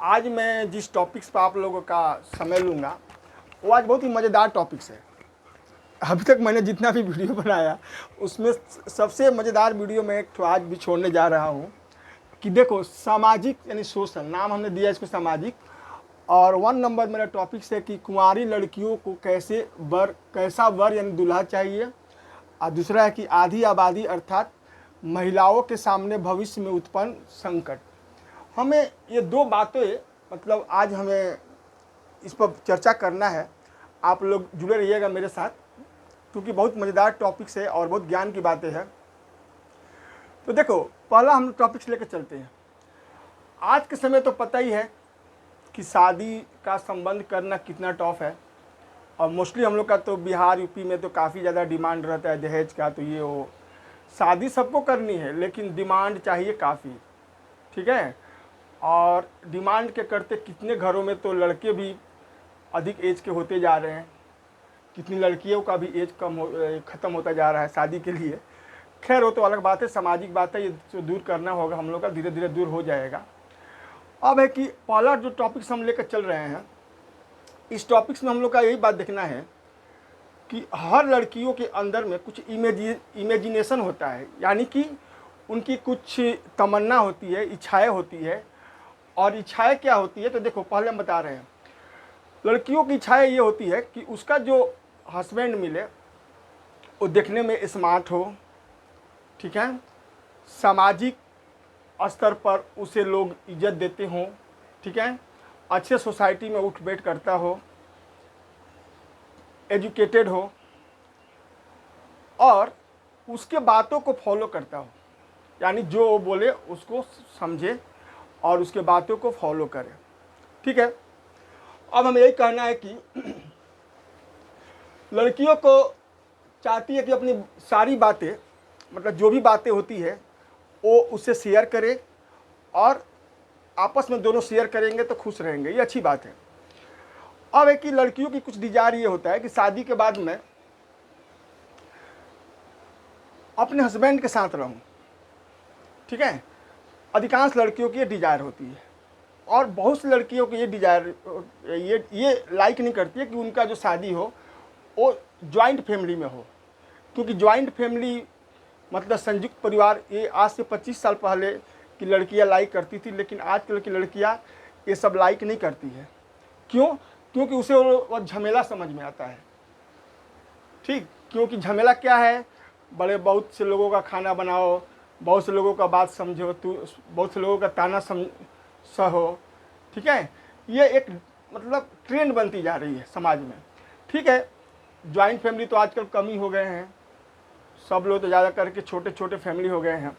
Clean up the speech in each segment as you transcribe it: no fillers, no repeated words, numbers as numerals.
आज मैं जिस टॉपिक्स पर आप लोगों का समय लूँगा वो आज बहुत ही मज़ेदार टॉपिक्स है। अभी तक मैंने जितना भी वीडियो बनाया उसमें सबसे मज़ेदार वीडियो मैं एक तो आज भी छोड़ने जा रहा हूँ कि देखो सामाजिक यानी सोशल, नाम हमने दिया इसको सामाजिक। और 1 नंबर मेरा टॉपिक्स है कि कुंवारी लड़कियों को कैसा वर यानी दूल्हा चाहिए। और दूसरा है कि आधी आबादी अर्थात महिलाओं के सामने भविष्य में उत्पन्न संकट। हमें ये 2 बातें मतलब आज हमें इस पर चर्चा करना है। आप लोग जुड़े रहिएगा मेरे साथ क्योंकि बहुत मज़ेदार टॉपिक्स है और बहुत ज्ञान की बातें हैं। तो देखो, पहला हम टॉपिक्स लेकर चलते हैं। आज के समय तो पता ही है कि शादी का संबंध करना कितना टफ है। और मोस्टली हम लोग का तो बिहार यूपी में तो काफ़ी ज़्यादा डिमांड रहता है दहेज का। तो ये वो शादी सबको करनी है लेकिन डिमांड चाहिए काफ़ी, ठीक है। और डिमांड के करते कितने घरों में तो लड़के भी अधिक एज के होते जा रहे हैं, कितनी लड़कियों का भी एज ख़त्म होता जा रहा है शादी के लिए। खैर वो तो अलग बात है, सामाजिक बात है, ये तो दूर करना होगा हम लोग का, धीरे धीरे दूर हो जाएगा। अब है कि पहला जो टॉपिक्स हम लेकर चल रहे हैं, इस टॉपिक्स में हम लोग का यही बात देखना है कि हर लड़कियों के अंदर में कुछ इमेजिनेशन होता है, यानी कि उनकी कुछ तमन्ना होती है, इच्छाएं होती है। और इच्छाएं क्या होती है तो देखो, पहले हम बता रहे हैं। लड़कियों की इच्छाएं ये होती है कि उसका जो हस्बैंड मिले वो देखने में स्मार्ट हो, ठीक है, सामाजिक स्तर पर उसे लोग इज्जत देते हों, ठीक है, अच्छे सोसाइटी में उठ बैठ करता हो, एजुकेटेड हो और उसके बातों को फॉलो करता हो, यानी जो वो बोले उसको समझे और उसके बातों को फॉलो करे, ठीक है। अब हमें यही कहना है कि लड़कियों को चाहती है कि अपनी सारी बातें मतलब जो भी बातें होती है वो उससे शेयर करे और आपस में दोनों शेयर करेंगे तो खुश रहेंगे, ये अच्छी बात है। अब है कि लड़कियों की कुछ डिजायर ये होता है कि शादी के बाद मैं अपने हस्बैंड के साथ रहूं, ठीक है। अधिकांश लड़कियों की ये डिजायर होती है और बहुत सी लड़कियों की ये डिजायर ये लाइक नहीं करती है कि उनका जो शादी हो वो जॉइंट फैमिली में हो, क्योंकि जॉइंट फैमिली मतलब संयुक्त परिवार ये आज से 25 साल पहले की लड़कियां लाइक करती थी, लेकिन आजकल की लड़कियां ये सब लाइक नहीं करती है। क्यों? क्योंकि उसे वो झमेला समझ में आता है, ठीक। क्योंकि झमेला क्या है, बड़े बहुत से लोगों का खाना बनाओ, बहुत से लोगों का बात समझो, बहुत से लोगों का ताना सहो, ठीक है। ये एक मतलब ट्रेंड बनती जा रही है समाज में, ठीक है। जॉइंट फैमिली तो आजकल कम ही हो गए हैं, सब लोग तो ज़्यादा करके छोटे छोटे फैमिली हो गए हैं।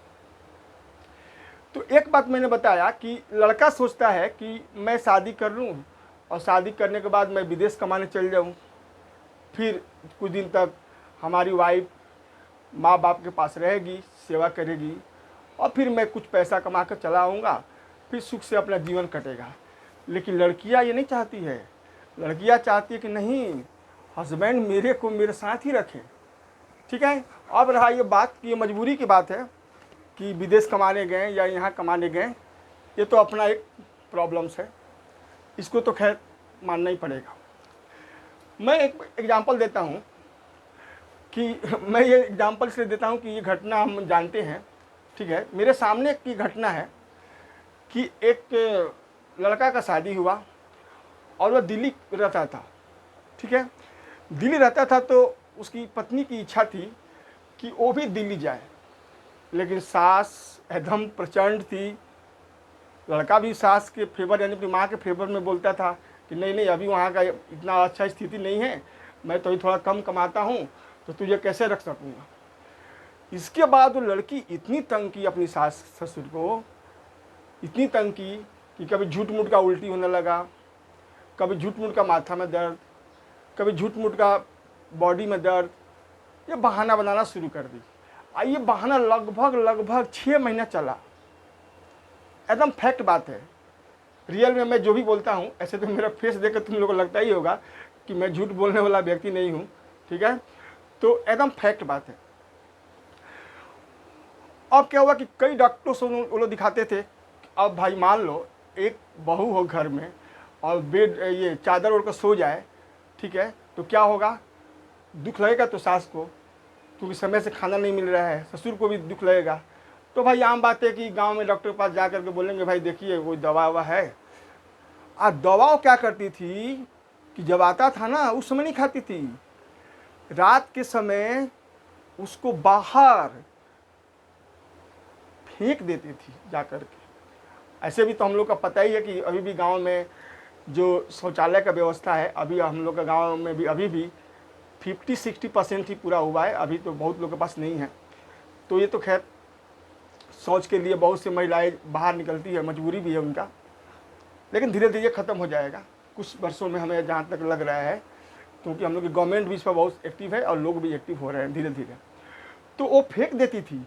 तो एक बात मैंने बताया कि लड़का सोचता है कि मैं शादी कर लूँ और शादी करने के बाद मैं विदेश कमाने चल जाऊँ, फिर कुछ दिन तक हमारी वाइफ माँ बाप के पास रहेगी, सेवा करेगी और फिर मैं कुछ पैसा कमा कर चला आऊँगा, फिर सुख से अपना जीवन कटेगा। लेकिन लड़कियाँ ये नहीं चाहती है। लड़कियाँ चाहती है कि नहीं, हस्बैंड मेरे साथ ही रखें, ठीक है। अब रहा ये बात कि ये मजबूरी की बात है कि विदेश कमाने गए या यहाँ कमाने गए, ये तो अपना एक प्रॉब्लम्स है, इसको तो खैर मानना ही पड़ेगा। मैं एक एग्जांपल देता हूँ कि मैं ये एग्जांपल इसलिए देता हूँ कि ये घटना हम जानते हैं, ठीक है। मेरे सामने की घटना है कि एक लड़का का शादी हुआ और वह दिल्ली रहता था, ठीक है। दिल्ली रहता था तो उसकी पत्नी की इच्छा थी कि वो भी दिल्ली जाए, लेकिन सास एकदम प्रचंड थी। लड़का भी सास के फेवर यानी अपनी माँ के फेवर में बोलता था कि नहीं नहीं, अभी वहाँ का इतना अच्छा स्थिति नहीं है, मैं तो थोड़ा कम कमाता हूँ तो तुझे कैसे रख सकूँगा। इसके बाद वो लड़की इतनी तंग की अपनी सास ससुर को, इतनी तंग की कि कभी झूठ मूठ का उल्टी होने लगा, कभी झूठ मूठ का माथा में दर्द, कभी झूठ मूठ का बॉडी में दर्द, ये बहाना बनाना शुरू कर दी। ये बहाना लगभग 6 महीना चला। एकदम फैक्ट बात है, रियल में मैं जो भी बोलता हूँ, ऐसे तो मेरा फेस देख कर तुम लोगों को लगता ही होगा कि मैं झूठ बोलने वाला व्यक्ति नहीं हूँ, ठीक है। तो एकदम फैक्ट बात है। अब क्या हुआ कि कई डॉक्टरों से वो लोग दिखाते थे। अब भाई मान लो एक बहू हो घर में और बेड ये चादर ओढ़ कर सो जाए, ठीक है, तो क्या होगा? दुख लगेगा तो सास को, क्योंकि समय से खाना नहीं मिल रहा है, ससुर को भी दुख लगेगा। तो भाई आम बात है कि गांव में डॉक्टर के पास जा करके बोलेंगे भाई देखिए कोई दवा ववा है। और दवा क्या करती थी कि जब आता था ना उस समय नहीं खाती थी, रात के समय उसको बाहर फेंक देती थी जा करके। ऐसे भी तो हम लोग का पता ही है कि अभी भी गांव में जो शौचालय का व्यवस्था है, अभी हम लोग का गांव में भी अभी भी 50-60% ही पूरा हुआ है, अभी तो बहुत लोगों के पास नहीं है। तो ये तो खैर शौच के लिए बहुत सी महिलाएं बाहर निकलती है, मजबूरी भी है उनका, लेकिन धीरे धीरे ख़त्म हो जाएगा कुछ वर्षों में, हमें जहाँ तक लग रहा है, क्योंकि हम लोग की गवर्नमेंट भी इस पर बहुत एक्टिव है और लोग भी एक्टिव हो रहे हैं धीरे धीरे। तो वो फेंक देती थी।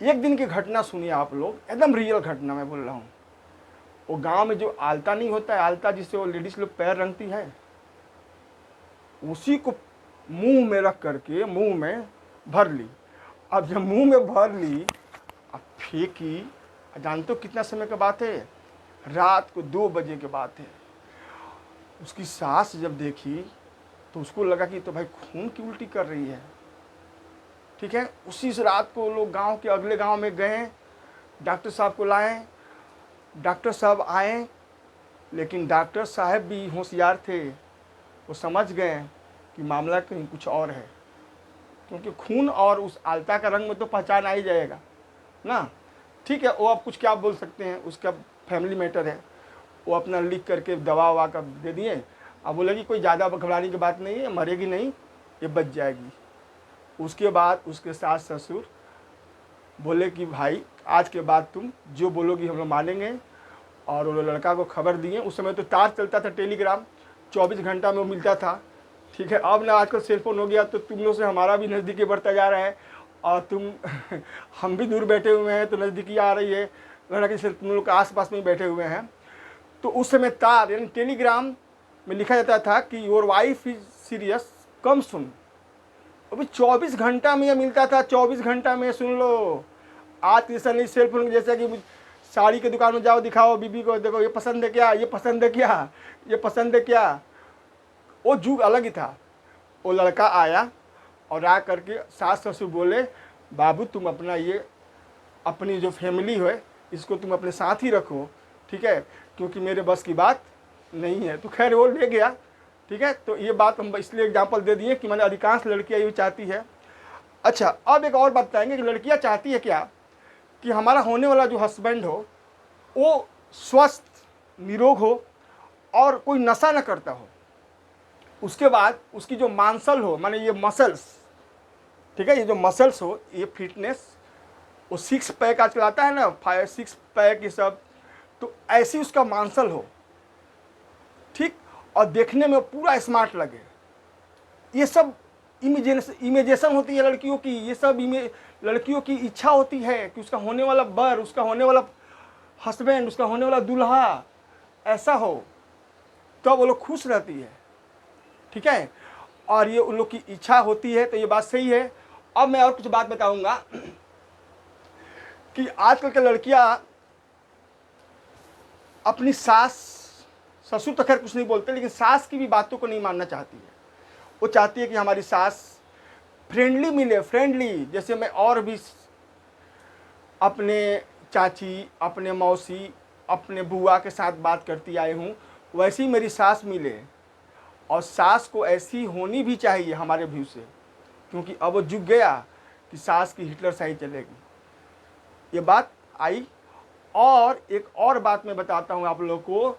एक दिन की घटना सुनिए आप लोग, एकदम रियल घटना मैं बोल रहा हूँ। वो गांव में जो आलता नहीं होता है, आलता जिससे वो लेडीज लोग पैर रंगती है, उसी को मुंह में रख करके मुंह में भर ली। अब जब मुंह में भर ली, अब फेंकी, जानते हो कितना समय की बात है? रात को 2 बजे की बात है। उसकी सास जब देखी तो उसको लगा कि तो भाई खून की उल्टी कर रही है, ठीक है। उसी से रात को लोग गांव के अगले गांव में गए, डॉक्टर साहब को लाए, डॉक्टर साहब आए, लेकिन डॉक्टर साहब भी होशियार थे, वो समझ गए कि मामला कहीं कुछ और है, क्योंकि खून और उस आलता का रंग में तो पहचान आ ही जाएगा ना। ठीक है, वो अब कुछ क्या बोल सकते हैं, उसका फैमिली मैटर है। वो अपना लिख करके दवा ववा का दे दिए। अब बोलेगी कोई ज़्यादा घबराने की बात नहीं है, मरेगी नहीं, ये बच जाएगी। उसके बाद उसके सास ससुर बोले कि भाई आज के बाद तुम जो बोलोगी हम लोग मानेंगे। और वो लड़का को खबर दिए। उस समय तो तार चलता था, टेलीग्राम 24 घंटा में वो मिलता था, ठीक है। अब ना आजकल सेलफोन हो गया, तो तुम लोग से हमारा भी नज़दीकी बढ़ता जा रहा है, और तुम हम भी दूर बैठे हुए हैं तो नज़दीकी आ रही है, लगा कि सिर्फ तुम लोग के आस पास में ही बैठे हुए हैं। तो उस समय तार यानी टेलीग्राम में लिखा जाता था कि योर वाइफ इज सीरियस, कम सुन। अभी 24 घंटा में ये मिलता था, 24 घंटा में सुन लो। आज जैसा नहीं, सेलफोन जैसा कि साड़ी के दुकान में जाओ, दिखाओ बीबी को, देखो ये पसंद है क्या, ये पसंद है क्या, ये पसंद है क्या। वो युग अलग ही था। वो लड़का आया और आ करके सास ससुर बोले बाबू तुम अपना ये अपनी जो फैमिली है इसको तुम अपने साथ ही रखो, ठीक है, क्योंकि मेरे बस की बात नहीं है। तो खैर वो ले गया, ठीक है। तो ये बात हम इसलिए एग्जाम्पल दे दिए कि मैंने अधिकांश लड़कियाँ ये चाहती है। अच्छा, अब एक और बात बताएंगे कि लड़कियाँ चाहती है क्या कि हमारा होने वाला जो हस्बैंड हो वो स्वस्थ निरोग हो और कोई नशा न करता हो। उसके बाद उसकी जो मांसल हो, माने ये मसल्स, ठीक है, ये जो मसल्स हो, ये फिटनेस, वो 6 पैक आजकल आता है ना, 5-6 पैक ये सब, तो ऐसी उसका मांसल हो, ठीक, और देखने में पूरा स्मार्ट लगे। ये सब इमेजेशन होती है लड़कियों की, ये सब लड़कियों की इच्छा होती है कि उसका होने वाला बर, उसका होने वाला हस्बैंड, उसका होने वाला दूल्हा ऐसा हो, तब तो वो लोग खुश रहती है, ठीक है। और ये उन लोग की इच्छा होती है, तो ये बात सही है। अब मैं और कुछ बात बताऊंगा कि आजकल के लड़कियां अपनी सास ससुर तो खैर कुछ नहीं बोलते, लेकिन सास की भी बातों को नहीं मानना चाहती है। वो चाहती है कि हमारी सास फ्रेंडली मिले, फ्रेंडली, जैसे मैं और भी अपने चाची, अपने मौसी, अपने बुआ के साथ बात करती आई हूँ, वैसी मेरी सास मिले। और सास को ऐसी होनी भी चाहिए हमारे व्यू से, क्योंकि अब वो जुग गया कि सास की हिटलर शाही चलेगी, ये बात आई। और एक और बात मैं बताता हूँ आप लोगों को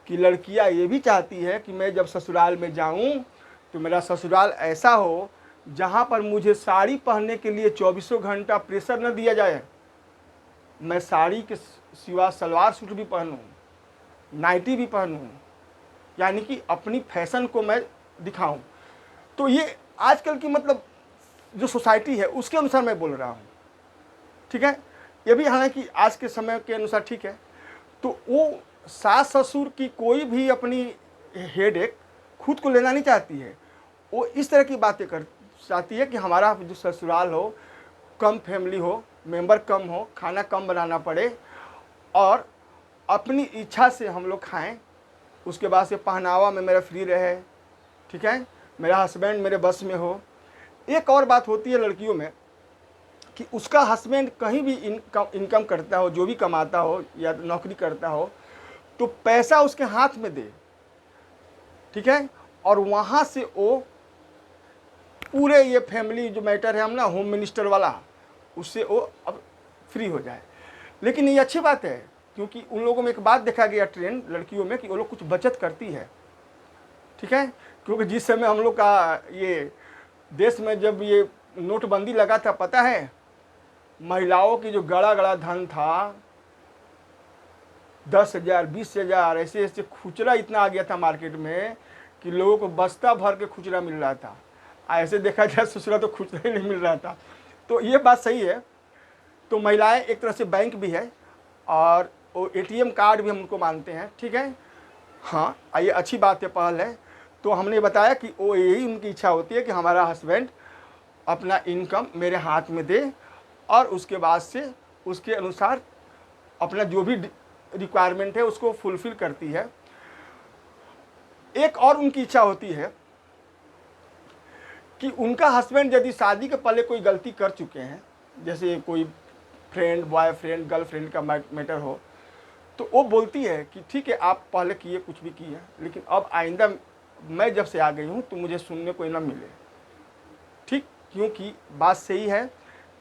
कि लड़कियाँ ये भी चाहती है कि मैं जब ससुराल में जाऊँ तो मेरा ससुराल ऐसा हो जहाँ पर मुझे साड़ी पहनने के लिए 24 घंटा प्रेशर न दिया जाए। मैं साड़ी के सिवा सलवार सूट भी पहनूँ, नाइटी भी पहनूँ, यानी कि अपनी फैशन को मैं दिखाऊं। तो ये आजकल की मतलब जो सोसाइटी है उसके अनुसार मैं बोल रहा हूँ, ठीक है। ये भी हालांकि आज के समय के अनुसार ठीक है। तो वो सास ससुर की कोई भी अपनी हेडेक खुद को लेना नहीं चाहती है। वो इस तरह की बातें कर चाहती है कि हमारा जो ससुराल हो, कम फैमिली हो, मेंबर कम हो, खाना कम बनाना पड़े, और अपनी इच्छा से हम लोग खाएं, उसके बाद से पहनावा में मेरा फ्री रहे, ठीक है, मेरा हस्बैंड मेरे बस में हो। एक और बात होती है लड़कियों में कि उसका हस्बैंड कहीं भी इनकम करता हो, जो भी कमाता हो या नौकरी करता हो, तो पैसा उसके हाथ में दे, ठीक है, और वहाँ से वो पूरे ये फैमिली जो मैटर है हम ना होम मिनिस्टर वाला, उससे वो अब फ्री हो जाए। लेकिन ये अच्छी बात है, क्योंकि उन लोगों में एक बात देखा गया ट्रेंड लड़कियों में कि वो लोग कुछ बचत करती है, ठीक है, क्योंकि जिस समय हम लोग का ये देश में जब ये नोटबंदी लगा था, पता है महिलाओं की जो गड़ा गड़ा धन था 10,000 20,000 ऐसे ऐसे खुचरा इतना आ गया था मार्केट में कि लोगों को बस्ता भर के खुचरा मिल रहा था। ऐसे देखा जाए ससुरा तो खुचरा ही नहीं मिल रहा था। तो ये बात सही है। तो महिलाएं एक तरह से बैंक भी है और वो ATM कार्ड भी हम उनको मानते हैं, ठीक है। हाँ, ये अच्छी बात है, पहल है। तो हमने बताया कि वो यही उनकी इच्छा होती है कि हमारा हस्बैंड अपना इनकम मेरे हाथ में दे और उसके बाद से उसके अनुसार अपना जो भी रिक्वायरमेंट है उसको फुलफिल करती है। एक और उनकी इच्छा होती है कि उनका हस्बैंड यदि शादी के पहले कोई गलती कर चुके हैं, जैसे कोई फ्रेंड, बॉयफ्रेंड, गर्लफ्रेंड का मैटर हो, तो वो बोलती है कि ठीक है आप पहले किए, कुछ भी किए, लेकिन अब आइंदा मैं जब से आ गई हूँ तो मुझे सुनने को ना मिले, ठीक, क्योंकि बात सही है,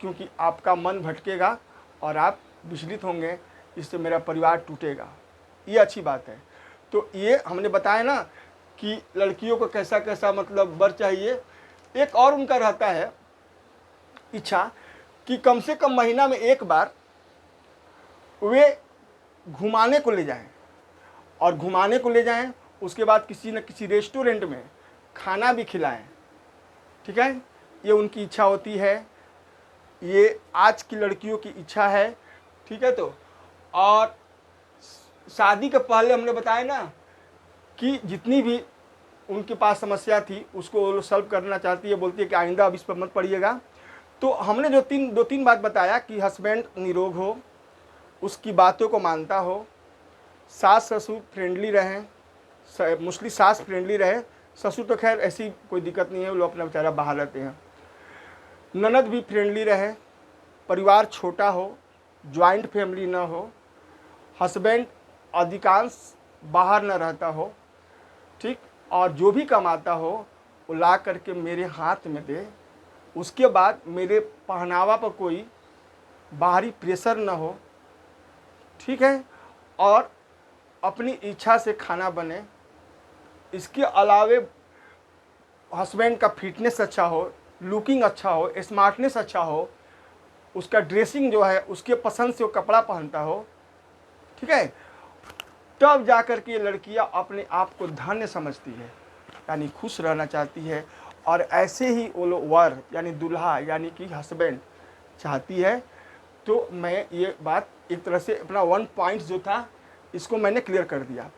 क्योंकि आपका मन भटकेगा और आप विचलित होंगे, इससे मेरा परिवार टूटेगा। ये अच्छी बात है। तो ये हमने बताया ना कि लड़कियों को कैसा कैसा मतलब वर चाहिए। एक और उनका रहता है इच्छा कि कम से कम महीना में एक बार वे घुमाने को ले जाएं, और घुमाने को ले जाएं, उसके बाद किसी न किसी रेस्टोरेंट में खाना भी खिलाएं, ठीक है। ये उनकी इच्छा होती है, ये आज की लड़कियों की इच्छा है, ठीक है। तो और शादी के पहले हमने बताया ना कि जितनी भी उनके पास समस्या थी उसको वो सॉल्व करना चाहती है, बोलती है कि आइंदा अब इस पर मत पड़िएगा। तो हमने दो तीन बात बताया कि हस्बैंड निरोग हो, उसकी बातों को मानता हो, सास ससुर फ्रेंडली रहें, मोस्टली सास फ्रेंडली रहे, ससुर तो खैर ऐसी कोई दिक्कत नहीं है, वो लोग अपना बेचारा बाहर रहते हैं, ननद भी फ्रेंडली रहे, परिवार छोटा हो, ज्वाइंट फैमिली ना हो, हस्बैंड अधिकांश बाहर न रहता हो, ठीक, और जो भी कमाता हो वो ला करके मेरे हाथ में दे, उसके बाद मेरे पहनावा पर कोई बाहरी प्रेशर न हो, ठीक है, और अपनी इच्छा से खाना बने। इसके अलावे हस्बैंड का फिटनेस अच्छा हो, लुकिंग अच्छा हो, स्मार्टनेस अच्छा हो, उसका ड्रेसिंग जो है उसके पसंद से वो कपड़ा पहनता हो, ठीक है, तब जाकर के लड़कियां अपने आप को धन्य समझती है, यानी खुश रहना चाहती है। और ऐसे ही वो लोग वर यानी दूल्हा यानी कि हस्बैंड चाहती है। तो मैं ये बात एक तरह से अपना 1 पॉइंट जो था इसको मैंने क्लियर कर दिया।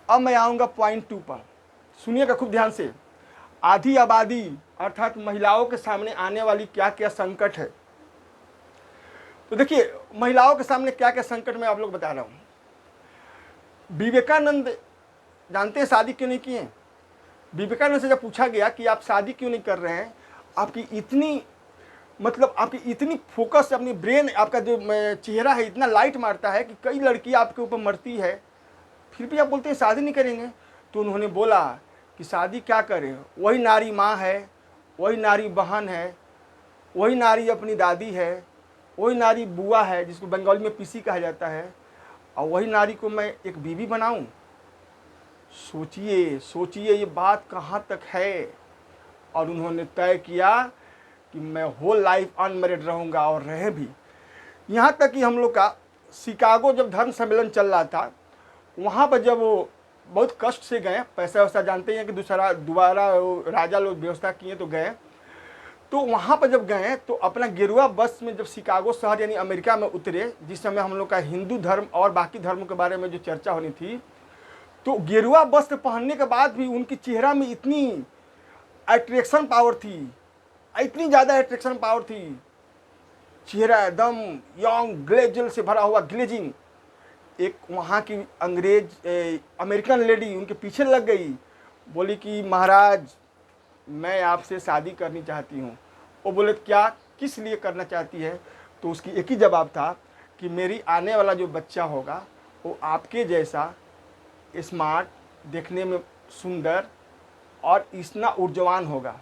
अब मैं आऊँगा पॉइंट 2 पर, सुनिएगा खूब ध्यान से। आधी आबादी अर्थात महिलाओं के सामने आने वाली क्या क्या संकट है। तो देखिए महिलाओं के सामने क्या क्या संकट मैं आप लोग बता रहा हूँ। विवेकानंद जानते हैं शादी क्यों नहीं किए। विवेकानंद से जब पूछा गया कि आप शादी क्यों नहीं कर रहे हैं, आपकी इतनी मतलब आपकी इतनी फोकस, अपनी ब्रेन, आपका जो चेहरा है इतना लाइट मारता है कि कई लड़कियां आपके ऊपर मरती है, फिर भी आप बोलते हैं शादी नहीं करेंगे। तो उन्होंने बोला कि शादी क्या करें, वही नारी माँ है, वही नारी बहन है, वही नारी अपनी दादी है, वही नारी बुआ है जिसको बंगाली में पीसी कहा जाता है, और वही नारी को मैं एक बीवी बनाऊं। सोचिए सोचिए ये बात कहाँ तक है। और उन्होंने तय किया कि मैं होल लाइफ अनमैरिड रहूँगा, और रहे भी। यहाँ तक कि हम लोग का शिकागो जब धर्म सम्मेलन चल रहा था, वहाँ पर जब वो बहुत कष्ट से गए, पैसा वैसा जानते हैं कि दोबारा राजा लोग व्यवस्था किए तो गए। तो वहाँ पर जब गए तो अपना गेरुआ बस में जब शिकागो शहर यानी अमेरिका में उतरे, जिस समय हम लोग का हिंदू धर्म और बाकी धर्मों के बारे में जो चर्चा होनी थी, तो गेरुआ वस्त्र पहनने के बाद भी उनके चेहरा में इतनी अट्रैक्शन पावर थी, इतनी ज़्यादा अट्रैक्शन पावर थी, चेहरा एकदम यंग ग्लेजल से भरा हुआ, ग्लेजिंग, एक वहाँ की अमेरिकन लेडी उनके पीछे लग गई, बोली कि महाराज मैं आपसे शादी करनी चाहती हूँ। वो बोले क्या, किस लिए करना चाहती है? तो उसकी एक ही जवाब था कि मेरी आने वाला जो बच्चा होगा वो आपके जैसा स्मार्ट, देखने में सुंदर और इतना ऊर्जावान होगा।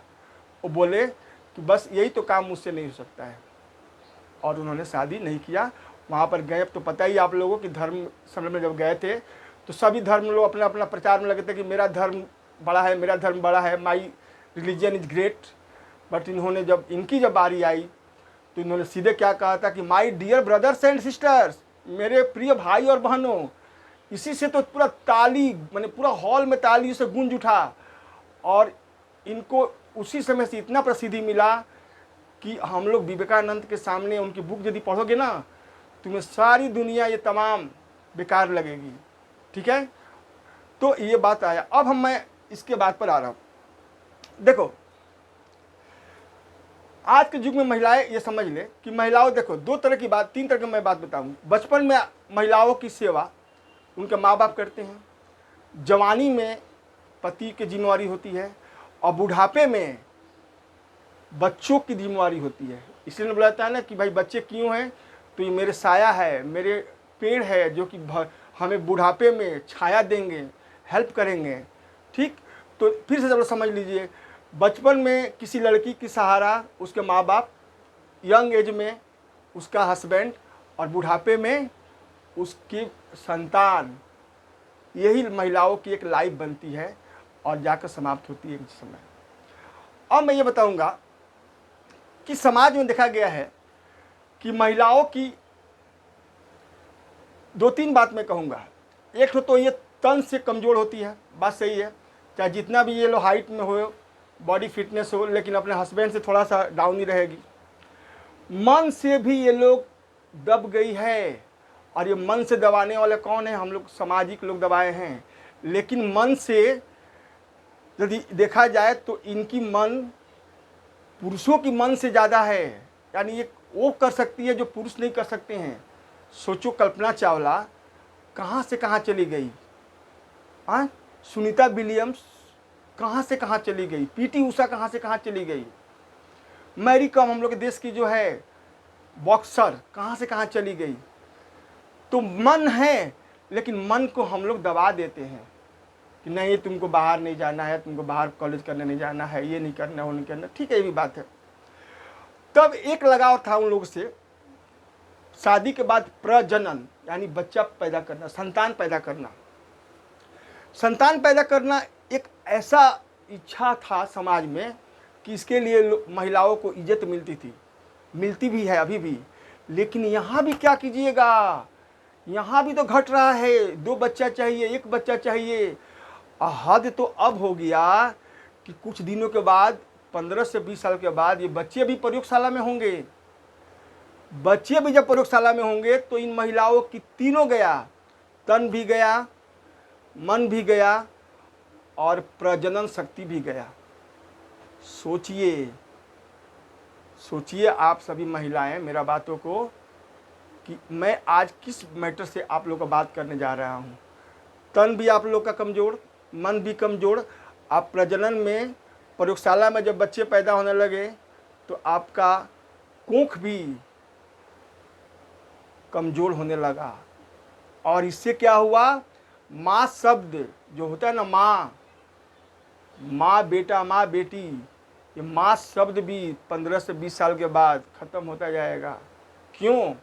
वो बोले कि बस यही तो काम मुझसे नहीं हो सकता है, और उन्होंने शादी नहीं किया। वहाँ पर गए, तो पता ही आप लोगों की धर्म सम्मेलन में जब गए थे तो सभी धर्म लोग अपना अपना प्रचार में लगे थे कि मेरा धर्म बड़ा है, मेरा धर्म बड़ा है, my religion is great. But इन्होंने जब बारी आई तो इन्होंने सीधे क्या कहा था कि my dear brothers and sisters, मेरे प्रिय भाई और बहनों। इसी से तो पूरा ताली, मैंने पूरा हॉल में ताली से गूंज उठा, और इनको उसी समय से इतना प्रसिद्धि मिला कि हम लोग विवेकानंद के सामने उनकी बुक यदि पढ़ोगे ना, तुम्हें सारी दुनिया ये तमाम बेकार लगेगी। ठीक है, तो ये बात आया। अब मैं इसके बात पर आ रहा हूँ। देखो आज के युग में महिलाएं, ये समझ ले कि महिलाओं, देखो दो तरह की बात, तीन तरह की मैं बात बताऊँ। बचपन में महिलाओं की सेवा उनके माँ बाप करते हैं, जवानी में पति की जिम्मेवारी होती है, और बुढ़ापे में बच्चों की जिम्मेवारी होती है। इसलिए बोला जाता है ना कि भाई बच्चे क्यों हैं, तो ये मेरे साया है, मेरे पेड़ है, जो कि हमें बुढ़ापे में छाया देंगे, हेल्प करेंगे। ठीक, तो फिर से जब समझ लीजिए, बचपन में किसी लड़की की सहारा उसके माँ बाप, यंग एज में उसका हस्बैंड, और बुढ़ापे में उसकी संतान। यही महिलाओं की एक लाइफ बनती है और जाकर समाप्त होती है एक समय। अब मैं ये बताऊंगा कि समाज में देखा गया है कि महिलाओं की दो तीन बात मैं कहूँगा। एक तो ये तन से कमज़ोर होती है, बात सही है, चाहे जितना भी ये लोग हाइट में हो, बॉडी फिटनेस हो, लेकिन अपने हस्बैंड से थोड़ा सा डाउन ही रहेगी। मन से भी ये लोग दब गई है, और ये मन से दबाने वाले कौन है? हम लोग सामाजिक लोग दबाए हैं। लेकिन मन से यदि देखा जाए तो इनकी मन पुरुषों की मन से ज़्यादा है, यानी ये वो कर सकती है जो पुरुष नहीं कर सकते हैं। सोचो कल्पना चावला कहाँ से कहाँ चली गई, हाँ, सुनीता विलियम्स कहाँ से कहाँ चली गई, पीटी उषा कहाँ से कहाँ चली गई, मैरी कॉम हम लोग के देश की जो है बॉक्सर कहाँ से कहाँ चली गई। तो मन है, लेकिन मन को हम लोग दबा देते हैं कि नहीं तुमको बाहर नहीं जाना है, तुमको बाहर कॉलेज करने नहीं जाना है, ये नहीं करना, वो नहीं करना। ठीक है, ये भी बात है। तब एक लगाव था उन लोगों से, शादी के बाद प्रजनन यानी बच्चा पैदा करना, संतान पैदा करना। संतान पैदा करना एक ऐसा इच्छा था समाज में कि इसके लिए महिलाओं को इज्जत मिलती थी, मिलती भी है अभी भी। लेकिन यहाँ भी क्या कीजिएगा, यहाँ भी तो घट रहा है, 2 बच्चा चाहिए, 1 बच्चा चाहिए। हद तो अब हो गया कि कुछ दिनों के बाद, 15 से 20 साल के बाद, ये बच्चे भी प्रयोगशाला में होंगे। बच्चे भी जब प्रयोगशाला में होंगे तो इन महिलाओं की तीनों गया, तन भी गया, मन भी गया, और प्रजनन शक्ति भी गया। सोचिए, सोचिए आप सभी महिलाएं मेरा बातों को, कि मैं आज किस मैटर से आप लोग का बात करने जा रहा हूँ। तन भी आप लोग का कमज़ोर, मन भी कमज़ोर। आप प्रजनन में, प्रयोगशाला में जब बच्चे पैदा होने लगे तो आपका कोख भी कमज़ोर होने लगा। और इससे क्या हुआ, माँ शब्द जो होता है ना, माँ बेटा, माँ बेटी, ये माँ शब्द भी 15 से 20 साल के बाद ख़त्म होता जाएगा। क्यों?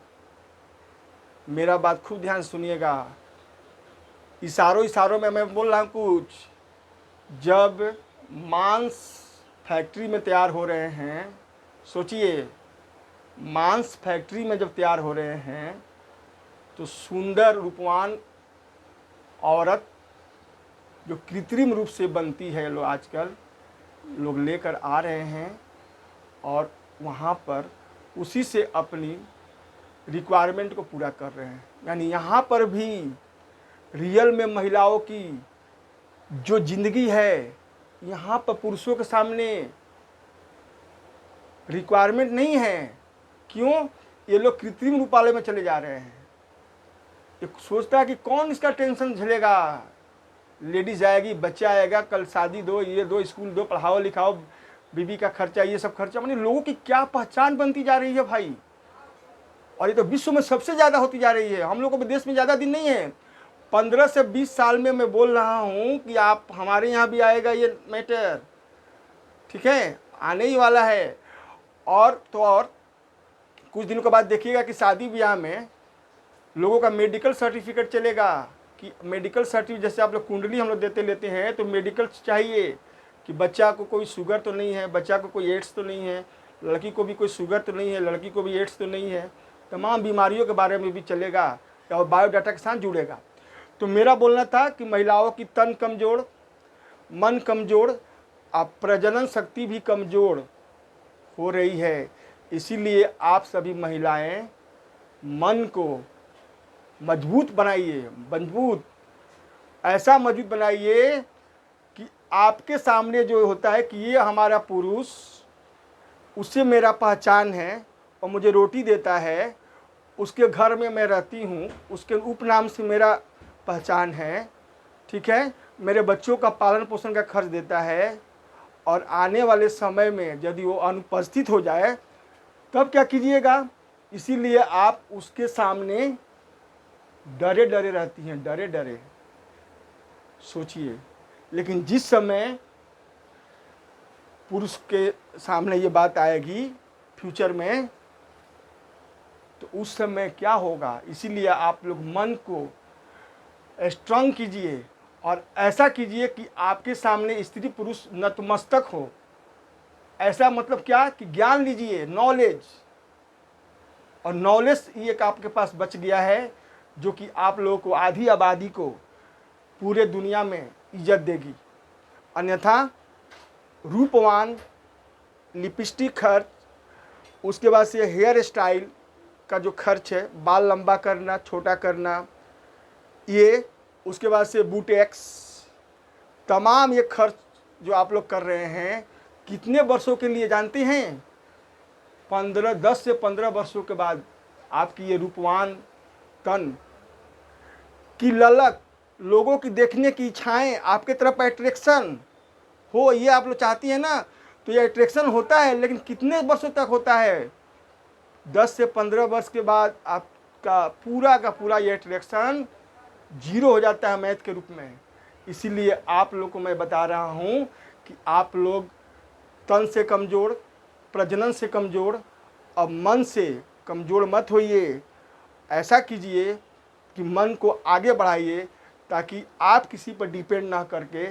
मेरा बात खूब ध्यान सुनिएगा, इशारों इशारों में मैं बोल रहा हूँ कुछ। जब मांस फैक्ट्री में तैयार हो रहे हैं, सोचिए मांस फैक्ट्री में जब तैयार हो रहे हैं तो सुंदर रूपवान औरत जो कृत्रिम रूप से बनती है, लोग आजकल लोग लेकर आ रहे हैं, और वहाँ पर उसी से अपनी रिक्वायरमेंट को पूरा कर रहे हैं। यानी यहाँ पर भी रियल में महिलाओं की जो ज़िंदगी है, यहाँ पर पुरुषों के सामने रिक्वायरमेंट नहीं है। क्यों? ये लोग कृत्रिम रूपालय में चले जा रहे हैं। एक सोचता है कि कौन इसका टेंशन झेलेगा, लेडीज आएगी, बच्चा आएगा, कल शादी दो, ये दो, स्कूल दो, पढ़ाओ लिखाओ, बीवी का खर्चा, ये सब खर्चा। माने लोगों की क्या पहचान बनती जा रही है भाई, और ये तो विश्व में सबसे ज़्यादा होती जा रही है। हम लोगों के देश में ज़्यादा दिन नहीं है, 15 से 20 साल में मैं बोल रहा हूँ कि आप हमारे यहाँ भी आएगा ये मैटर, ठीक है, आने ही वाला है। और तो और कुछ दिनों के बाद देखिएगा कि शादी ब्याह में लोगों का मेडिकल सर्टिफिकेट चलेगा, कि मेडिकल सर्टिफिकेट, जैसे आप लोग कुंडली हम लोग देते लेते हैं तो मेडिकल चाहिए कि बच्चा को कोई शुगर तो नहीं है, बच्चा को कोई एड्स तो नहीं है, लड़की को भी कोई शुगर तो नहीं है, लड़की को भी एड्स तो नहीं है, तमाम बीमारियों के बारे में भी चलेगा और बायोडाटा के साथ जुड़ेगा। तो मेरा बोलना था कि महिलाओं की तन कमज़ोर, मन कमज़ोर, अब प्रजनन शक्ति भी कमज़ोर हो रही है। इसीलिए आप सभी महिलाएं मन को मजबूत बनाइए, मजबूत, ऐसा मजबूत बनाइए कि आपके सामने जो होता है कि ये हमारा पुरुष, उससे मेरा पहचान है और मुझे रोटी देता है, उसके घर में मैं रहती हूँ, उसके उपनाम से मेरा पहचान है, ठीक है, मेरे बच्चों का पालन पोषण का खर्च देता है, और आने वाले समय में यदि वो अनुपस्थित हो जाए तब क्या कीजिएगा। इसीलिए आप उसके सामने डरे डरे रहती हैं, डरे डरे, सोचिए। लेकिन जिस समय पुरुष के सामने ये बात आएगी फ्यूचर में, तो उस समय क्या होगा। इसीलिए आप लोग मन को स्ट्रांग कीजिए और ऐसा कीजिए कि आपके सामने स्त्री पुरुष नतमस्तक हो। ऐसा मतलब क्या कि ज्ञान लीजिए, नॉलेज, और नॉलेज ये एक आपके पास बच गया है जो कि आप लोगों को, आधी आबादी को पूरे दुनिया में इज्जत देगी। अन्यथा रूपवान, लिपस्टिक खर्च, उसके बाद से हेयर स्टाइल का जो खर्च है, बाल लंबा करना, छोटा करना, ये, उसके बाद से बूटेक्स, तमाम ये खर्च जो आप लोग कर रहे हैं, कितने वर्षों के लिए जानते हैं। 10 से 15 वर्षों के बाद आपकी ये रूपवान तन की ललक, लोगों की देखने की इच्छाएं, आपके तरफ अट्रैक्शन हो, ये आप लोग चाहती हैं ना, तो ये अट्रैक्शन होता है, लेकिन कितने वर्षों तक होता है। 10 से 15 वर्ष के बाद आपका पूरा का पूरा ये अट्रैक्शन जीरो हो जाता है मैथ के रूप में। इसीलिए आप लोग को मैं बता रहा हूँ कि आप लोग तन से कमज़ोर, प्रजनन से कमज़ोर और मन से कमज़ोर मत होइए। ऐसा कीजिए कि मन को आगे बढ़ाइए ताकि आप किसी पर डिपेंड ना करके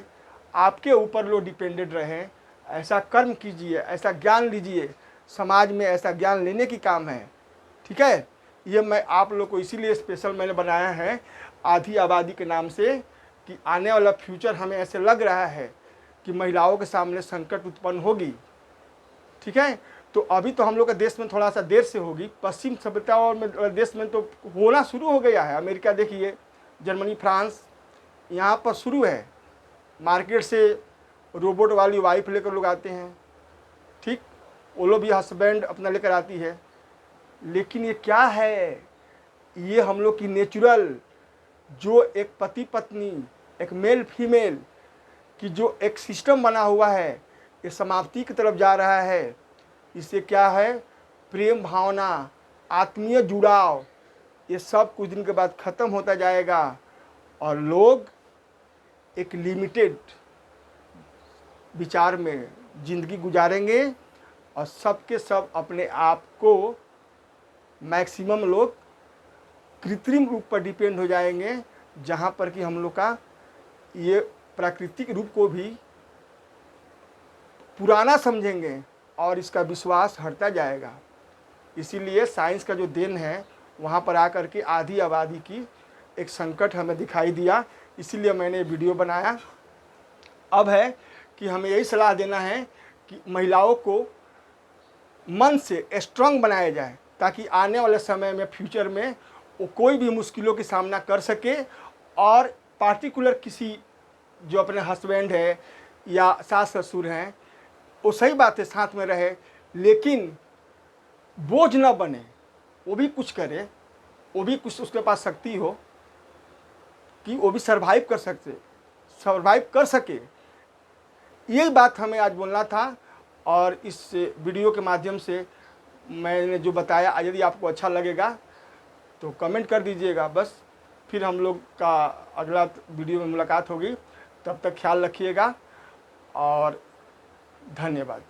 आपके ऊपर लोग डिपेंडेड रहें। ऐसा कर्म कीजिए, ऐसा ज्ञान लीजिए, समाज में ऐसा ज्ञान लेने की काम है, ठीक है। ये मैं आप लोग को इसीलिए स्पेशल मैंने बनाया है आधी आबादी के नाम से, कि आने वाला फ्यूचर हमें ऐसे लग रहा है कि महिलाओं के सामने संकट उत्पन्न होगी, ठीक है। तो अभी तो हम लोग के देश में थोड़ा सा देर से होगी, पश्चिम सभ्यताओं में देश में तो होना शुरू हो गया है। अमेरिका देखिए, जर्मनी, फ्रांस, यहाँ पर शुरू है। मार्केट से रोबोट वाली वाइफ लेकर लोग आते हैं, ठीक, वो लोग भी हस्बैंड अपना लेकर आती है। लेकिन ये क्या है, ये हम लोग की नेचुरल जो एक पति पत्नी, एक मेल फीमेल की जो एक सिस्टम बना हुआ है, ये समाप्ति की तरफ जा रहा है। इससे क्या है, प्रेम भावना, आत्मीय जुड़ाव, ये सब कुछ दिन के बाद ख़त्म होता जाएगा और लोग एक लिमिटेड विचार में ज़िंदगी गुजारेंगे और सबके सब अपने आप को, मैक्सिमम लोग कृत्रिम रूप पर डिपेंड हो जाएंगे, जहाँ पर कि हम लोग का ये प्राकृतिक रूप को भी पुराना समझेंगे और इसका विश्वास हटता जाएगा। इसीलिए साइंस का जो देन है, वहाँ पर आकर के आधी आबादी की एक संकट हमें दिखाई दिया, इसीलिए मैंने वीडियो बनाया। अब है कि हमें यही सलाह देना है कि महिलाओं को मन से स्ट्रांग बनाया जाए ताकि आने वाले समय में, फ्यूचर में, वो कोई भी मुश्किलों की सामना कर सके और पार्टिकुलर किसी जो अपने हस्बैंड है या सास ससुर हैं, वो सही बात है साथ में रहे, लेकिन बोझ न बने, वो भी कुछ करे, वो भी कुछ उसके पास शक्ति हो, कि वो भी सर्वाइव कर सके। ये बात हमें आज बोलना था। और इस वीडियो के माध्यम से मैंने जो बताया, यदि आपको अच्छा लगेगा तो कमेंट कर दीजिएगा। बस फिर हम लोग का अगला वीडियो में मुलाकात होगी। तब तक ख्याल रखिएगा और धन्यवाद।